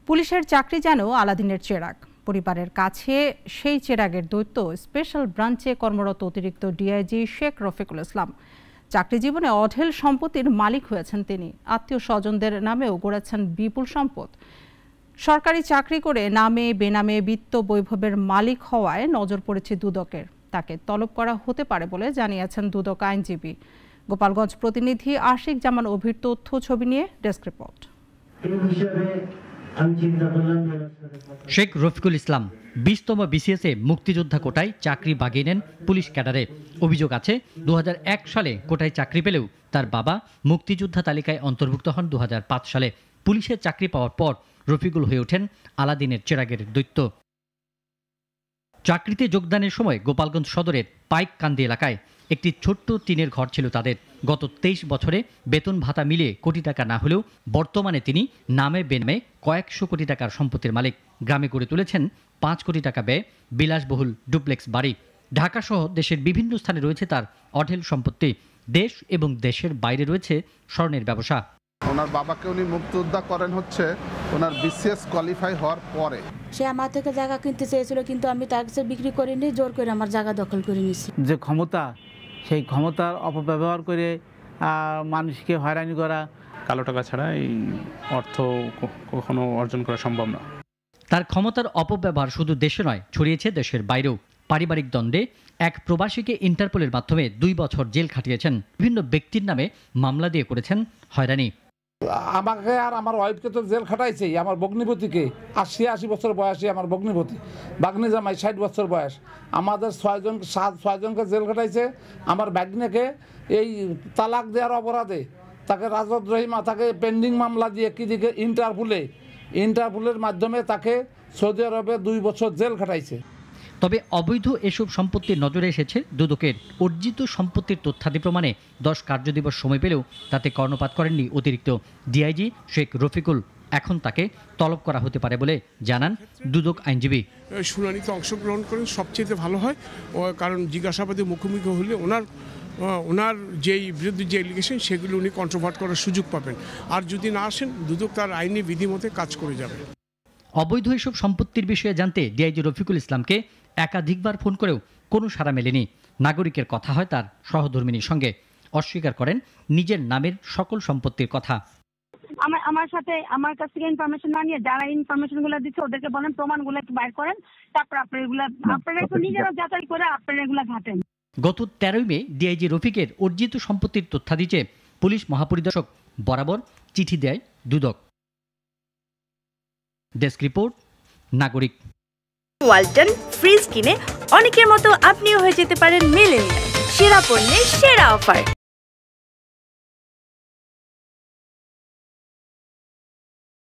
পুলিশের চাকরি যেন আলাদিনের চেরাগ। পরিবারের কাছে সেই চেরাগের দৈত্য স্পেশাল ব্রাঞ্চে কর্মরত অতিরিক্ত ডিআইজি শেখ রফিকুল ইসলাম। চাকরি জীবনে অঢেল সম্পত্তির মালিক হয়েছেন তিনি। আত্মীয় স্বজনদের নামেও গড়েছেন বিপুল সম্পদ। সরকারি চাকরি করে নামে বেনামে বিত্ত বৈভবের মালিক হওয়ায় নজর পড়েছে দুদকের। তাকে তলব করা হতে পারে বলে জানিয়েছেন দুদক আইনজীবী। গোপালগঞ্জ প্রতিনিধি আশিক জামান অভির তথ্য ছবি নিয়ে desk report. Sheikh Rafiqul Islam 20তম BCS এ মুক্তিযোদ্ধা কোটায় চাকরি বাগিয়ে নেন পুলিশ ক্যাডারে। অভিযোগ আছে 2001 সালে কোটায় চাকরি পেলেও তার বাবা মুক্তিযোদ্ধা তালিকায় অন্তর্ভুক্ত হন 2005 সালে। পুলিশের চাকরি পাওয়ার পর রফিকুল হয়ে ওঠেন আলাদিনের চেরাগের দৈত্য। চাকরিতে যোগদানের সময় গোপালগঞ্জ সদরের পাইককান্দি এলাকায় একটি ছোট্ট টিনের ঘর ছিল তাদের। গত 23 বছরে বেতন ভাতা মিলিয়ে কোটি টাকা না হলেও বর্তমানে তিনি নামে বেনামে কয়েকশো কোটি টাকার সম্পত্তির মালিক। গ্রামে গড়ে তুলেছেন 5 কোটি টাকা ব্যয়ে বিলাসবহুল ডুপ্লেক্স বাড়ি। ঢাকা সহ দেশের বিভিন্ন স্থানে রয়েছে তার অঢেল সম্পত্তি। দেশ এবং দেশের বাইরে রয়েছে স্বর্ণের ব্যবসা। ওনার বাবাকে উনি মুক্তিযোদ্ধা করেন হচ্ছে ওনার BCS কোয়ালিফাই হওয়ার পরে। সে আমার থেকে জায়গা কিনতে চেয়েছিল, কিন্তু আমি তার কাছে বিক্রি করিনি, জোর করে আমার জায়গা দখল করে নিয়েছি। যে ক্ষমতা, সেই ক্ষমতার অপব্যবহার করে মানুষকে হয়রানি করা। কালো টাকা ছাড়া এই অর্থ কখনো অর্জন করা সম্ভব না। তার ক্ষমতার অপব্যবহার শুধু দেশে নয়, ছড়িয়েছে দেশের বাইরেও। পারিবারিক দ্বন্দ্বে এক প্রবাসীকে ইন্টারপোলের মাধ্যমে 2 বছর জেল খাটিয়েছেন। বিভিন্ন ব্যক্তির নামে মামলা দিয়ে করেছেন হয়রানি। আমাকে আর আমার ওয়াইফকে তো জেল খাটাইছে। আমার ভগ্নিপতিকে 80 বছর বয়সী আমার ভগ্নিপতি, বাগ্নি জামাই 60 বছর বয়স, আমাদের 6জনকে জেল খাটাইছে। আমার বাগ্নেকে এই তালাক দেওয়ার অপরাধে তাকে রাজদ রহিমা তাকে পেন্ডিং মামলা দিয়ে কি দিকে ইন্টারপোলের মাধ্যমে তাকে সৌদি আরবে 2 বছর জেল খাটাইছে। তবে অবৈধ এসব সম্পত্তির নজরে এসেছে দুদকের। অর্জিত সম্পত্তির তথ্যাদি প্রমাণে 10 কার্যদিবস সময় পেলেও তাতে কর্ণপাত করেননি অতিরিক্ত ডিআইজি শেখ রফিকুল। এখন তাকে তলব করা হতে পারে বলে জানান দুদক আইনজীবী। শুনানিতে অংশগ্রহণ করেন সবচেয়ে ভালো হয়, কারণ জিজ্ঞাসাবাদে মুখোমুখি হলে ওনার যেই বিরুদ্ধে যে এলিগেশন সেগুলো উনি কন্ট্রোভার্ট করার সুযোগ পাবেন। আর যদি না আসেন, দুদক তার আইনি বিধিমতে কাজ করে যাবে। অবৈধ এসব সম্পত্তির বিষয়ে জানতে ডিআইজি রফিকুল ইসলামকে একাধিকবার ফোন করেও কোনো সাড়া মেলেনি। নাগরিকের কথা হয় তার সহধর্মিনীর সঙ্গে। অস্বীকার করেন নিজের নামের সকল সম্পত্তির কথা। আমার সাথে আমার কাছ থেকে ইনফরমেশন না নিয়ে যারা ইনফরমেশনগুলো দিচ্ছে ওদেরকে বলেন প্রমাণগুলো একটু বাইর করেন, তারপর আপনারা একটু নিজেরা যাচাই করে আপনারা এগুলো ঘাটেন। গত 13 মে ডিআইজি রফিকের অর্জিত সম্পত্তির তথ্যাদি চেয়ে পুলিশ মহাপরিদর্শক বরাবর চিঠি দেয় দুদক। ডেস্ক রিপোর্ট, নাগরিক। ওয়ালটন ফ্রিজ কিনে অনেকের মতো আপনিও হয়ে যেতে পারেন মিলেনিয়াল। সেরা পণ্যের সেরা অফার।